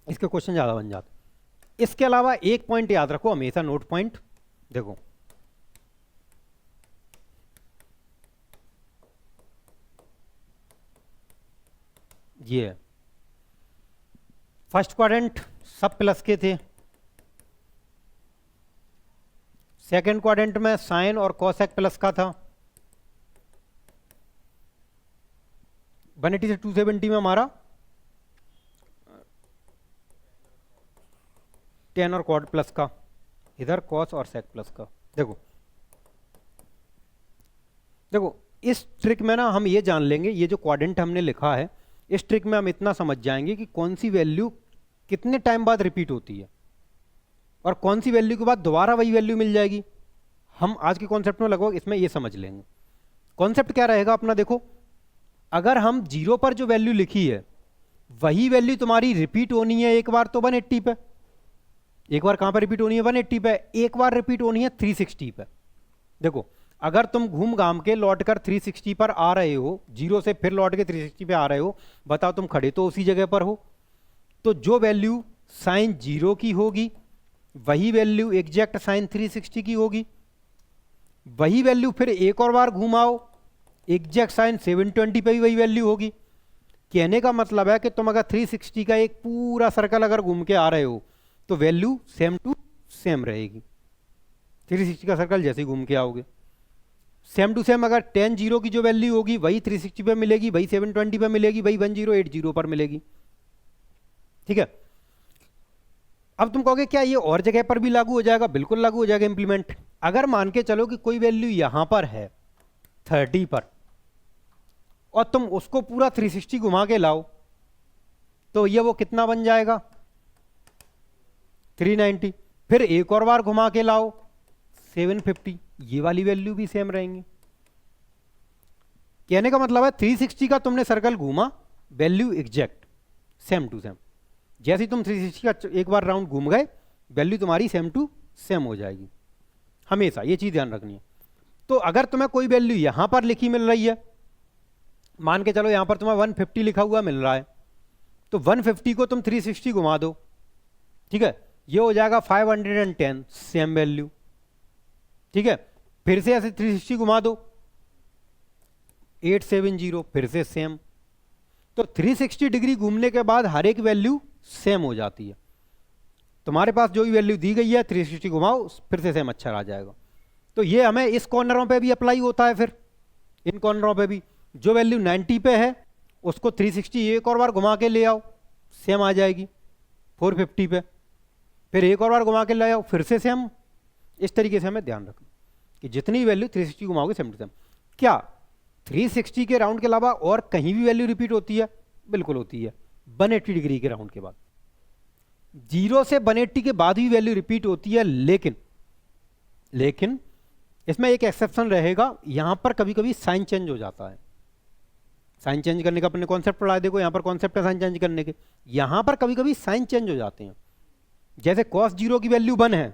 इसके क्वेश्चन ज़्यादा बन जाते। इसके अलावा एक पॉइंट याद रखो हमेशा, नोट पॉइंट देखो, ये फर्स्ट क्वाड्रेंट सब प्लस के थे, सेकंड क्वाड्रेंट में साइन और कॉसेक प्लस का था, 180 से 270 में हमारा टेन और क्वाड प्लस का, इधर कॉस और सेक प्लस का। देखो देखो इस ट्रिक में ना हम ये जान लेंगे, ये जो क्वाड्रेंट हमने लिखा है इस ट्रिक में हम इतना समझ जाएंगे कि कौन सी वैल्यू कितने टाइम बाद रिपीट होती है और कौन सी वैल्यू के बाद दोबारा वही वैल्यू मिल जाएगी। हम आज के कॉन्सेप्ट में लगभग इसमें ये समझ लेंगे। कॉन्सेप्ट क्या रहेगा अपना, देखो अगर हम 0 पर जो वैल्यू लिखी है वही वैल्यू तुम्हारी रिपीट होनी है एक बार तो 180 पे, एक बार कहां पर रिपीट होनी है 180 पे, एक बार रिपीट होनी है 360 पे। देखो अगर तुम घूम घाम के लौट कर 360 पर आ रहे हो, 0 से फिर लौट के 360 पे आ रहे हो, बताओ तुम खड़े तो उसी जगह पर हो, तो जो वैल्यू साइन 0 की होगी वही वैल्यू एग्जैक्ट साइन 360 की होगी। वही वैल्यू फिर एक और बार घुमाओ, एग्जैक्ट साइन 720 पे भी वही वैल्यू होगी। कहने का मतलब है कि तुम अगर 360 का एक पूरा सर्कल अगर घूम के आ रहे हो तो वैल्यू सेम टू सेम रहेगी। 360 का सर्कल जैसे ही घूम के आओगे सेम टू सेम, अगर 10 0 की जो वैल्यू होगी वही 360 पे मिलेगी, वही 720 पे मिलेगी, वही 1080 पर मिलेगी। ठीक है, अब तुम कहोगे क्या ये और जगह पर भी लागू हो जाएगा? बिल्कुल लागू हो जाएगा इंप्लीमेंट। अगर मान के चलो कि कोई वैल्यू यहां पर है 30 पर और तुम उसको पूरा 360 घुमा के लाओ तो ये वो कितना बन जाएगा 390, फिर एक और बार घुमा के लाओ 750, ये वाली वैल्यू भी सेम रहेंगी। कहने का मतलब है 360 का तुमने सर्कल घूमा, value exact same to same, जैसे ही तुम 360 का एक बार राउंड घूम गए वैल्यू तुम्हारी सेम टू सेम हो जाएगी। हमेशा ये चीज ध्यान रखनी है। तो अगर तुम्हें कोई वैल्यू यहां पर लिखी मिल रही है, मान के चलो यहां पर तुम्हें 150 लिखा हुआ मिल रहा है, तो 150 को तुम 360 घुमा दो, ठीक है, ये हो जाएगा 510 सेम वैल्यू। ठीक है, फिर से ऐसे 360 घुमा दो 870, फिर से सेम। तो 360 डिग्री घूमने के बाद हर एक वैल्यू सेम हो जाती है। तुम्हारे पास जो भी वैल्यू दी गई है 360 घुमाओ फिर से सेम अक्षर आ जाएगा। तो ये हमें इस कॉर्नरों पे भी अप्लाई होता है, फिर इन कॉर्नरों पे भी जो वैल्यू 90 पे है उसको 360 एक और बार घुमा के ले आओ, सेम आ जाएगी 450 पे, फिर एक और बार घुमा के ले आओ फिर से सेम। इस तरीके से हमें ध्यान रखना कि जितनी वैल्यू 360 घुमाओगे सेम टू सेम। क्या 360 के राउंड के अलावा और कहीं भी वैल्यू रिपीट होती है? बिल्कुल होती है, 180 डिग्री के राउंड के बाद। 0 से 180 के बाद भी वैल्यू रिपीट होती है, लेकिन इसमें एक एक्सेप्शन रहेगा, यहां पर कभी कभी साइन चेंज हो जाता है। साइन चेंज करने का अपने कॉन्सेप्ट पढ़ा है, देखो यहां पर कॉन्सेप्ट है साइन चेंज करने के, यहां पर कभी कभी साइन चेंज हो जाते हैं। जैसे cos 0 की वैल्यू 1 है,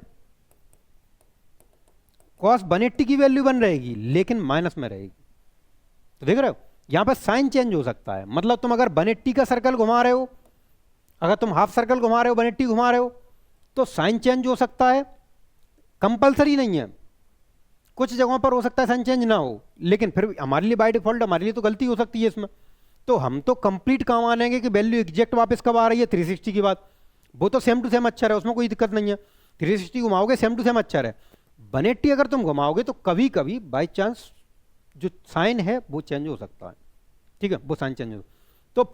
cos 180 की वैल्यू 1 रहेगी लेकिन माइनस में रहेगी। तो देख रहे हो यहां पर साइन चेंज हो सकता है। मतलब तुम अगर 180 का सर्कल घुमा रहे हो, अगर तुम हाफ सर्कल घुमा रहे हो 180 घुमा रहे हो तो साइन चेंज हो सकता है, कंपलसरी नहीं है, कुछ जगहों पर हो सकता है साइन चेंज ना हो, लेकिन फिर हमारे लिए बाय डिफॉल्ट हमारे लिए तो गलती हो सकती है इसमें। तो हम तो कंप्लीट काम आनेंगे कि वैल्यू एग्जैक्ट वापस कब आ रही है 360 के बाद, वो तो सेम टू सेम अक्षर है, उसमें कोई दिक्कत नहीं है। 360 घुमाओगे सेम टू सेम अक्षर है, 180 अगर तुम घुमाओगे तो कभी कभी बाई चांस जो साइन है वो चेंज हो सकता है। ठीक है, वो साइन चेंज हो तो फिर